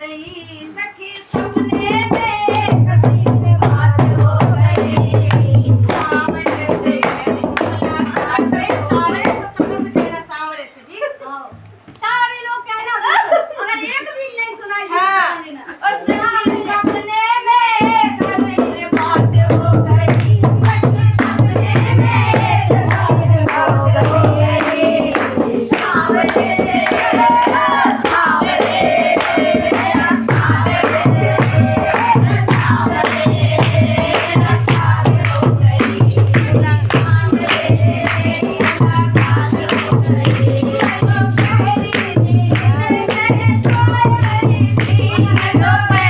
सखी सपने में कसीन बात हो गई सावरे से मुलाकात गई सावरे को समझ देना सावरे से ठीक सारे लोग कहना अगर एक भी नहीं सुनाई हाँ और सखी सपने में कसीन बात हो गई सखी सपने में कसीन बात हो गई सावरे से Bye.